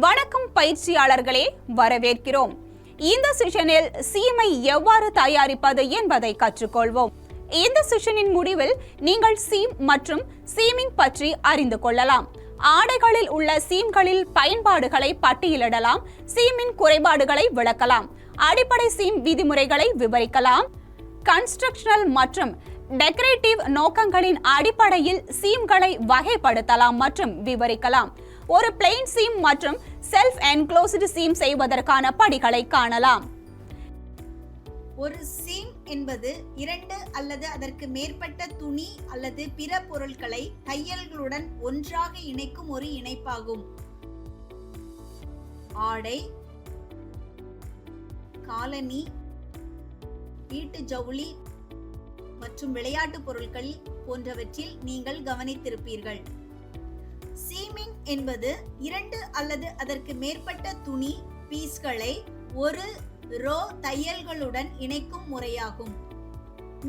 வணக்கம் பயிற்சியாளர்களே, வரவேற்கிறோம். இந்த செஷனில் சீமை எவ்வாறு தயாரிப்பது என்பதை கற்றுக்கொள்வோம். இந்த செஷனின் முடிவில் நீங்கள் சீம் மற்றும் சீமிங் பற்றி அறிந்து கொள்ளலாம். ஆடைகளில் உள்ள சீம்களில் பயன்பாடுகளை பட்டியலிடலாம். சீமின் குறைபாடுகளை விளக்கலாம். அடிப்படை சீம் விதிமுறைகளை விவரிக்கலாம். கன்ஸ்ட்ரக்ஷனல் மற்றும் டெக்கரேட்டிவ் நோக்கங்களின் அடிப்படையில் சீம்களை வகைப்படுத்தலாம் மற்றும் விவரிக்கலாம். ஒரு பிளெயின் சீம் மற்றும் செல்ஃப் என்க்ளோஸ்டு சீம் செய்வதற்கான படிகளை காணலாம். ஒரு சீம் என்பது இரண்டு அல்லது அதற்கு மேற்பட்ட துணி அல்லது பிற பொருட்களை தையல்களுடன் ஒன்றாக இணைக்கும் ஒரு இணைப்பாகும். ஆடை, காலணி, வீட்டு ஜவுளி மற்றும் விளையாட்டு பொருட்கள் போன்றவற்றில் நீங்கள் கவனித்திருப்பீர்கள். சீமிங் என்பது இரண்டு அல்லது அதற்கு மேற்பட்ட துணி பீஸ்களை ஒரு ரோ தையல்களுடன் இணைக்கும் முறையாகும்.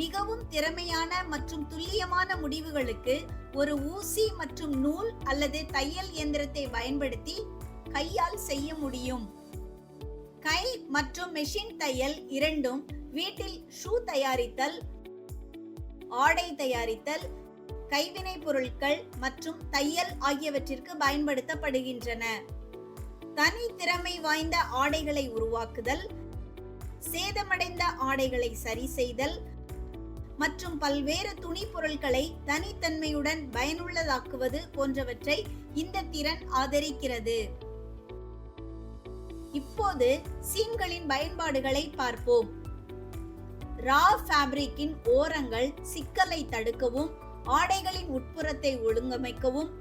மிகவும் திறமையான மற்றும் துல்லியமான முடிவுகளுக்கு ஒரு ஊசி மற்றும் நூல் அல்லது தையல் இயந்திரத்தை பயன்படுத்தி கையால் செய்ய முடியும். கை மற்றும் மெஷின் தையல் இரண்டும் வீட்டில் ஷூ தயாரித்தல், ஆடை தயாரித்தல், கைவினை பொருட்கள் மற்றும் தையல் ஆகியவற்றிற்கு பயன்படுத்தப்படுகின்றன. தனி திறமை வாய்ந்த ஆடைகளை உருவாக்குதல், சேதமடைந்த ஆடைகளை சரி செய்தல் மற்றும் பல்வேறு துணி பொருட்களை தனித்தன்மையுடன் பயனுள்ளதாக்குவது போன்றவற்றை இந்த திறன் ஆதரிக்கிறது. இப்போது சீம்களின் பயன்பாடுகளை பார்ப்போம். ரா ஃபேப்ரிக்கின் ஓரங்கள் சிக்கலை தடுக்கவும், ஆடைகளின் உட்புறத்தை ஒழுங்கமைக்கவும்,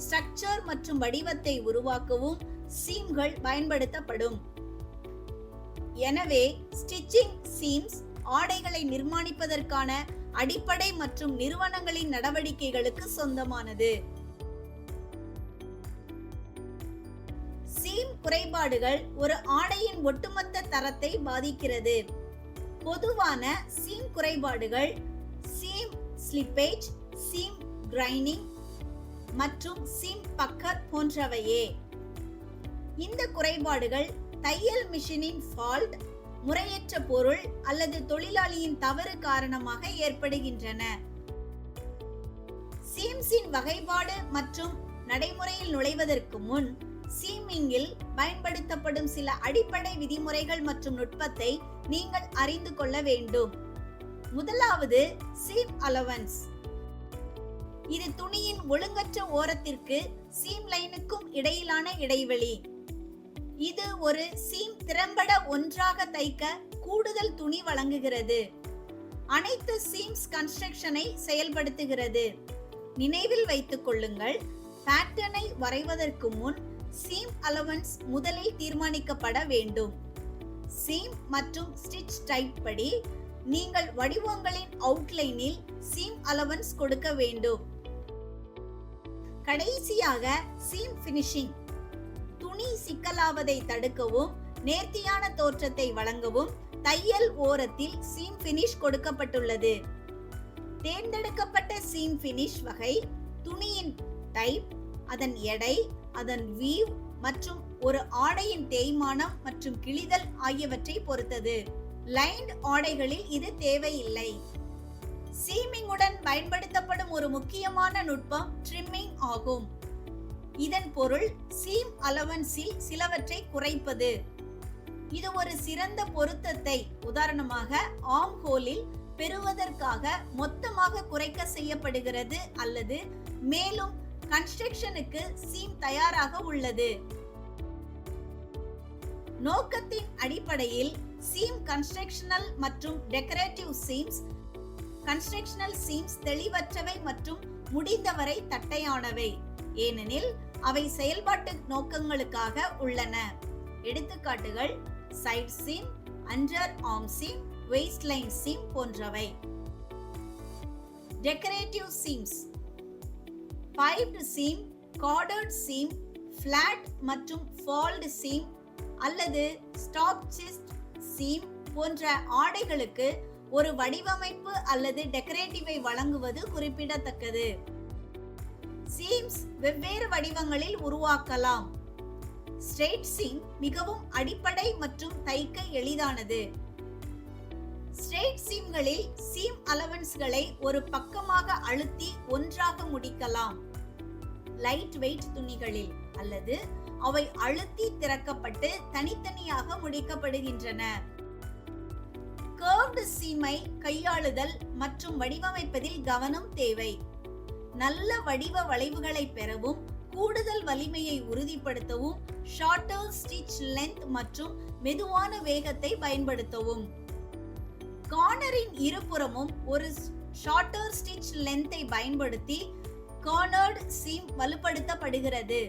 ஸ்ட்ரக்சர் மற்றும் வடிவத்தை உருவாக்கவும் சீம்கள் பயன்படுத்தப்படும். எனவே ஸ்டிச்சிங் சீம்ஸ் ஆடைகளை நிர்மாணிப்பதற்கான அடிப்படை மற்றும் நிறுவனங்களின் நடவடிக்கைகளுக்கு சொந்தமானது. சீம் குறைபாடுகள் ஒரு ஆடையின் ஒட்டுமொத்த தரத்தை பாதிக்கிறது. பொதுவான சீம் குறைபாடுகள் சீம் ஸ்லிப்பேஜ், சீம் கிரைனிங் மற்றும் சீம் பக்கர் போன்றவையே. இந்த குறைபாடுகள் தையல் மிஷினின் ஃபால்ட், முறையற்ற பொருள் அல்லது தொழிலாளியின் தவறு காரணமாக ஏற்படுகின்றன. சீம்ஸின் வகைப்பாடு மற்றும் நடைமுறையில் நுழைவதற்கு முன் சீமிங்கில் பயன்படுத்தப்படும் சில அடிப்படை விதிமுறைகள் மற்றும் நுட்பத்தை நீங்கள் அறிந்து கொள்ள வேண்டும். முதலாவது சீம் அலவன்ஸ். இது துணியின் ஒழுங்கற்ற ஓரத்திற்கு சீம் லைனுக்கும் இடையிலான இடைவெளி. இது ஒரு சீம் திறம்பட ஒன்றாக தைக்க கூடுதல் துணி வழங்குகிறது. அனைத்து சீம்ஸ் கன்ஸ்ட்ரக்ஷனை செயல்படுத்துகிறது. நினைவில் வைத்துக் கொள்ளுங்கள், பேட்டர்னை வரைவதற்கு முன் சீம் அலவன்ஸ் முதலில் தீர்மானிக்கப்பட வேண்டும். சீம் மற்றும் ஸ்டிச் டைப் படி நீங்கள் வடிவங்களின் அவுட்லைனில் சீம் அலவன்ஸ் கொடுக்க வேண்டும். கடைசியாக சீம் ஃபினிஷிங். துணி சிக்கலாவதை தடுக்கவும், நேர்த்தியான தோற்றத்தை வழங்கவும் தையல் ஓரத்தில் சீம் ஃபினிஷ் கொடுக்கப்பட்டுள்ளது. தேர்ந்தெடுக்கப்பட்ட சீம் ஃபினிஷ் வகை துணியின் டைப், அதன் எடை, அதன் வீவ் மற்றும் ஒரு ஆடையின் தேய்மானம் மற்றும் கிழிதல் ஆகியவற்றை பொறுத்தது. லைன்ட் ஆடைகளில் இது தேவையில்லை. சீமிங்குடன் பயன்படுத்தப்படும் ஒரு முக்கியமான நுட்பம் ட்ரிம்மிங் ஆகும். இதன் பொருள் சீம் அலவன்ஸில் சிலவற்றை குறைப்பது. இது ஒரு சிறந்த பொருத்தத்தை, உதாரணமாக ஆர்ம் ஹோலில் பெறுவதற்காக மொத்தமாக குறைக்க செய்யப்படுகிறது அல்லது மேலும் கன்ஸ்ட்ரக்ஷனுக்கு சீம் தயாராக உள்ளது. நோக்கத்தின் அடிப்படையில் சீம் கன்ஸ்ட்ரக்ஷனல் மற்றும் டெக்கரேட்டிவ் சீம்ஸ். கன்ஸ்ட்ரக்ஷனல் சீம்ஸ் தெளிவற்றவை மற்றும் முடிந்தவரை தட்டையானவை, ஏனெனில் அவை செயல்பாட்டு நோக்கங்களுக்காக உள்ளன. எடுத்துக்காட்டுகள் side seam, under arm seam, waist line seam போன்றவை. Decorative seams. Piped seam, corded seam, flat மற்றும் ஃபால்டு சீம் அல்லது ஸ்டாப் செஸ்ட் சீம் போன்ற ஆடைகளுக்கு ஒரு வடிவமைப்பு அல்லது டெக்கரேட்டிவை வழங்குவது குறிப்பிடத்தக்கது. சீம்ஸ் வெவ்வேறு வடிவங்களில் உருவாக்கலாம். ஸ்ட்ரெயிட் சீம் மிகவும் அடிப்படை மற்றும் தைக்க எளிதானது. ஸ்ட்ரெயிட் சீம்களில் சீம் அலவன்ஸ்களை ஒரு பக்கமாக அழுத்தி ஒன்றாக முடிக்கலாம். லைட் வெயிட் துணிகளில் அல்லது அவை அழுத்தி திறக்கப்பட்டு தனித்தனியாக முடிக்கப்படுகின்றன. கர்வ்டு சீமை கையாளுதல் மற்றும் வடிவமைப்பதில் கவனம் தேவை. நல்ல வடிவ வளைவுகளை பெறவும் கூடுதல் வலிமையை உறுதிப்படுத்தவும் ஷார்ட்டர் ஸ்டிச் லென்த் மற்றும் மெதுவான வேகத்தை பயன்படுத்தவும். கார்னரின் இருபுறமும் ஒரு ஷார்ட்டர் ஸ்டிச் லென்த்தை பயன்படுத்தி கார்னர்ட் சீம் வலுப்படுத்தப்படுகிறது.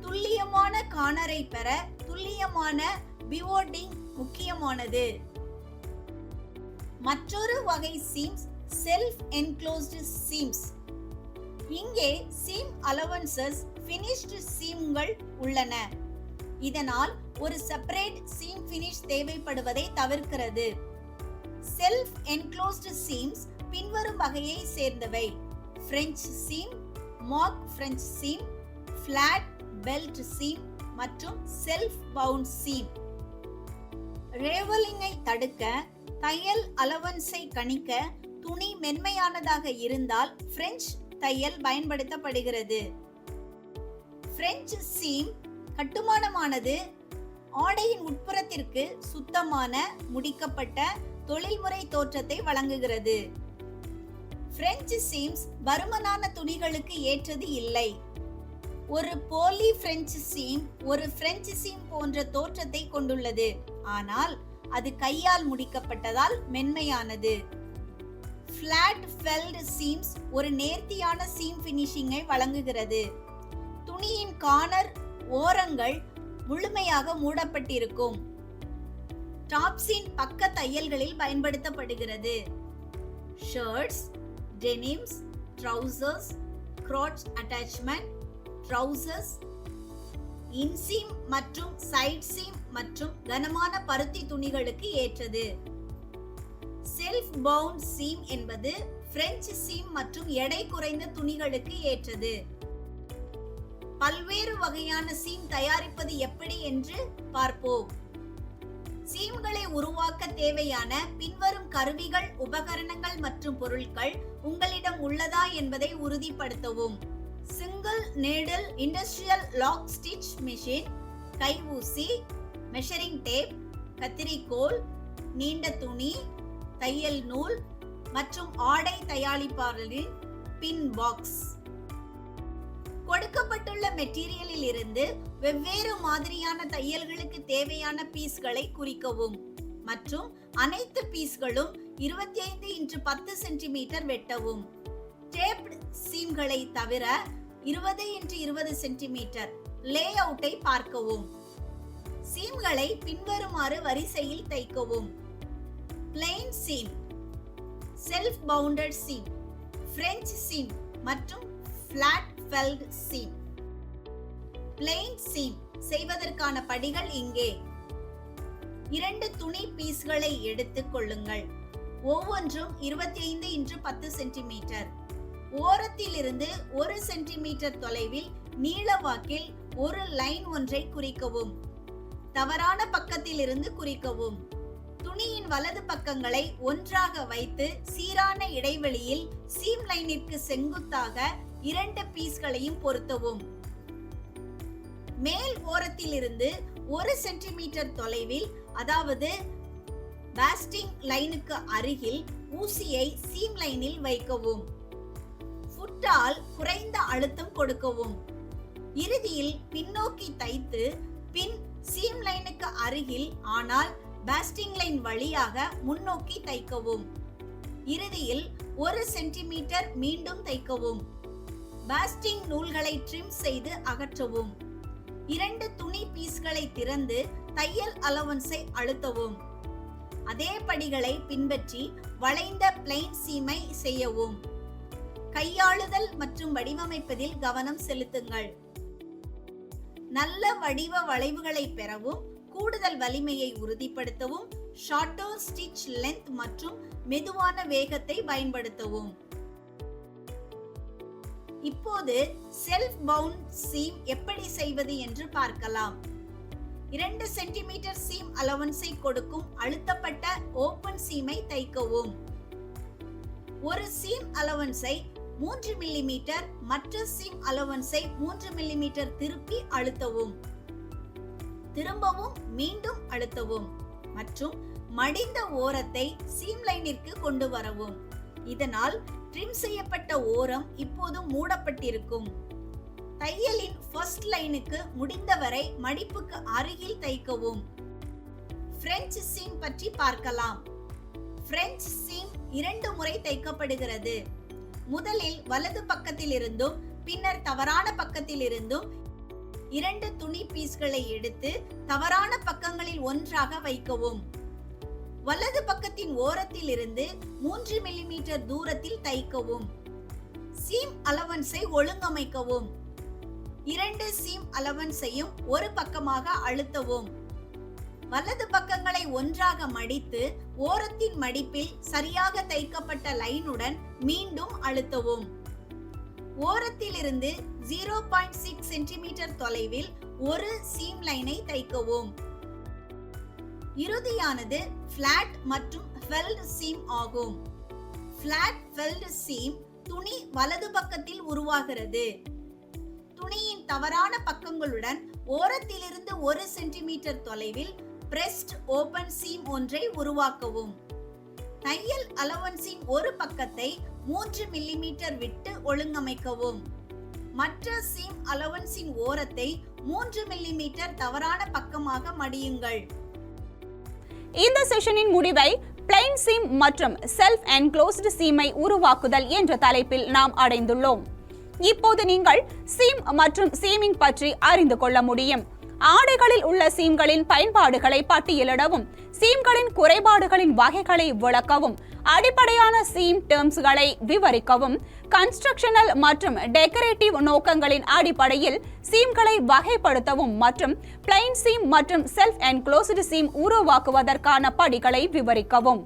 துல்லியமான கார்னரை பெற துல்லியமான பிவோட்டிங் முக்கியமானது. மற்றொரு வகை சீம்ஸ் செல்ஃப் என்க்ளோஸ்டு சீம்ஸ். இங்கே சீம் அலவன்சஸ் ஃபினிஷ்டு சீம்கள் உள்ளன. இதனால் ஒரு செப்பரேட் சீம் ஃபினிஷ் தேவைப்படுவதை தவிர்க்கிறது. செல்ஃப் என்க்ளோஸ்டு சீம்ஸ் பின்வரும் வகையை சேர்ந்தவை: French seam, mock French seam, flat felled seam மற்றும் செல்ஃப் பவுண்ட் சீம். ரேவலிங்கை தடுக்க, தையல் அலவன்ஸை கணிக்க துணி மென்மையானதாக இருந்தால் பிரெஞ்ச் தையல் பயன்படுத்தப்படுகிறது. பிரெஞ்ச் சீம் கட்டுமானமானது ஆடையின் உட்புறத்திற்கு சுத்தமான, முடிக்கப்பட்ட தொழில்முறை தோற்றத்தை வழங்குகிறது. பிரெஞ்ச் சீம்ஸ் பருமனான துணிகளுக்கு ஏற்றது இல்லை. ஒரு போலி பிரெஞ்ச் சீம் ஒரு பிரெஞ்ச் சீம் போன்ற தோற்றத்தை கொண்டுள்ளது, ஆனால் அது கையால் முடிக்கப்பட்டதால் மென்மையானது. பிளாட் ஃபெல்ட் சீம்ஸ் ஒரு நேர்த்தியான சீம் ஃபினிஷிங்கை வழங்குகிறது. துணியின் கார்னர் ஓரங்கள் முழுமையாக மூடப்பட்டிருக்கும். டாப்ஸின் பக்க தையல்களில் பயன்படுத்தப்படுகிறது. Shirts, denims, trousers, crotch attachment, trousers, inseam மற்றும் சைட் சீம் மற்றும் கனமான பருத்தி துணிகளுக்கு ஏற்றது. செல்ஃப் பவுண்ட் சீம் என்பது பிரெஞ்ச் சீம் மற்றும் எடை குறைந்த துணிகளுக்கு ஏற்றது. பல்வேறு வகையான சீம் தயாரிப்பது எப்படி என்று பார்ப்போம். சீம்களை உருவாக்க தேவையான பின்வரும் கருவிகள், உபகரணங்கள் மற்றும் பொருட்கள் உங்களிடம் உள்ளதா என்பதை உறுதிப்படுத்தவும். Single needle industrial lock stitch machine, கை ஊசி, மெஷரிங் டேப், கத்திரிக்கோல், நீண்ட துணி, தையல் நூல் மற்றும் ஆடை தயாரிப்பாளரின் பின் பாக்ஸ். கொடுக்கப்பட்டுள்ள மெட்டீரியலில் இருந்து வெவ்வேறு மாதிரியான தையல்களுக்கு தேவையான பீஸ்களை குறிக்கவும் மற்றும் அனைத்து பீஸ்களும் 25x10 சென்டிமீட்டர் வெட்டவும். டேப்ட் சீம்களை தவிர 20x20 சென்டிமீட்டர் லே அவுட்டை பார்க்கவும். சீம்களை பின்வருமாறு வரிசையில் தைக்கவும். Plain seam, self bounded seam, French seam மற்றும் flat felled seam. Plain seam செய்வதற்கான படிகள் இங்கே. 2 துணி பீஸ்களை எடுத்துக் கொள்ளுங்கள். ஒவ்வொன்றும் 25x10 சென்டிமீட்டர். ஓரத்தில் இருந்து 1 சென்டிமீட்டர் தொலைவில் நீளவாக்கில் ஒரு லைன் ஒன்றை குறிக்கவும். தவறான பக்கத்தில் இருந்து குறிக்கவும். துணியின் வலது பக்கங்களை ஒன்றாக வைத்து சீரான இடைவெளியில் சீம் லைனிற்கு செங்குத்தாக 2 பீஸ்களையும் பொருத்தவும். மேல் ஓரத்தில் இருந்து 1 சென்டிமீட்டர் தொலைவில், அதாவது பாஸ்டிங் லைனுக்கு அருகில் ஊசியை சீம் லைனில் வைக்கவும். ஃபுட்டால் குறைந்த அழுத்தம் கொடுக்கவும். இறுதியில் பின்னோக்கி தைத்து பின் சீம் லைனுக்கு அருகில், ஆனால் பாஸ்டிங் லைன் வழியாக முன்னோக்கி தைக்கவும். இறுதியில் 1 சென்டிமீட்டர் மீண்டும் தைக்கவும். பாஸ்டிங் நூல்களை ட்ரிம் செய்து அகற்றவும். 2 துணி பீஸ்களை திறந்து தையல் அலவன்ஸை அழுத்தவும். அதே படிகளை பின்பற்றி வளைந்த பிளெயின் சீமை செய்யவும். கையாளுதல் மற்றும் வடிவமைப்பதில் கவனம் செலுத்துங்கள். நல்ல வடிவ வளைவுகளை பெறவும், கூடுதல் வலிமையை உறுதிப்படுத்தவும், ஷார்ட்டர் ஸ்டிச் லென்த் மற்றும் மெதுவான வேகத்தை பயன்படுத்தவும். இப்போது செல்ஃப் பவுண்ட் சீம் எப்படி செய்வது என்று பார்க்கலாம். 2 சென்டிமீட்டர் சீம் அலவன்ஸை கொடுக்கும் அழுத்தப்பட்ட ஓபன் சீமை தைக்கவும். ஒரு சீம் அலவன்ஸை 3 மில்லிமீட்டர், மற்ற சீம் அலவன்ஸை 3 மில்லிமீட்டர் திருப்பி அழுத்தவும். திரும்பவும் மீண்டும் அழுத்தவும் மற்றும் மடிந்த ஓரத்தை சீம் லைனிற்கு கொண்டு வரவும். இதனால் ட்ரிம் செய்யப்பட்ட ஓரம் இப்போது மூடப்பட்டிருக்கும். தையலின் ஃபர்ஸ்ட் லைனுக்கு முடிந்தவரை மடிப்புக்கு அருகில் தைக்கவும். பிரெஞ்சு சீம் பற்றி பார்க்கலாம். பிரெஞ்சு சீம் 2 முறை தைக்கப்படுகிறது. முதலில் வலது பக்கத்தில் இருந்தும் பின்னர் தவறான பக்கத்தில் இருந்தும் 2 துணி பீஸ்களை எடுத்து தவறான பக்கங்களில் ஒன்றாக வைக்கவும். வலது பக்கத்தின் ஓரத்தில் இருந்து 3 மில்லிமீட்டர் தூரத்தில் தைக்கவும். சீம் அலவன்ஸை ஒழுங்கமைக்கவும். 2 சீம் அலவன்ஸையும் ஒரு பக்கமாக அழுத்தவும். வலது பக்கங்களை ஒன்றாக மடித்து ஓரத்தின் மடிப்பில் சரியாக தைக்கப்பட்ட லைனுடன் மீண்டும் அழுத்தவும். ஓரத்திலிருந்து 0.6 சென்டிமீட்டர் தொலைவில் ஒரு சீம் லைனை தைக்கவும். இறுதியானது ஃபிளாட் மற்றும் ஃபெல்ட் சீம் ஆகும். ஃபிளாட் ஃபெல்ட் சீம் துணி வலது பக்கத்தில் உருவாகிறது. துணியின் தவறான பக்கங்களுடன் ஓரத்திலிருந்து 1 சென்டிமீட்டர் தொலைவில் பிரஸ்ட் ஓபன் சீம் ஒன்றை உருவாக்கவும். தையல் அலவன்ஸின் ஒரு பக்கத்தை 3 மில்லிமீட்டர் விட்டு ஒழுங்கமைக்கவும். மற்ற சீம் அலவன்ஸின் ஓரத்தை 3 மில்லிமீட்டர் தவறான பக்கமாக மடியுங்கள். இந்த செஷனின் முடிவை பிளைன் சீம் மற்றும் செல்ஃப் என்க்ளோஸ்டு சீமை உருவாக்குதல் என்ற தலைப்பில் நாம் அடைந்துள்ளோம். இப்போது நீங்கள் சீம் மற்றும் சீமிங் பற்றி அறிந்து கொள்ள முடியும். ஆடைகளில் உள்ள சீம்களின் பயன்பாடுகளை பட்டியலிடவும், சீம்களின் குறைபாடுகளின் வகைகளை விளக்கவும், அடிப்படையான சீம் டெர்ம்ஸ்களை விவரிக்கவும், கன்ஸ்ட்ரக்ஷனல் மற்றும் டெக்கரேட்டிவ் நோக்கங்களின் அடிப்படையில் சீம்களை வகைப்படுத்தவும் மற்றும் பிளைன் சீம் மற்றும் செல்ஃப் என்க்ளோஸ்டு சீம் உருவாக்குவதற்கான படிகளை விவரிக்கவும்.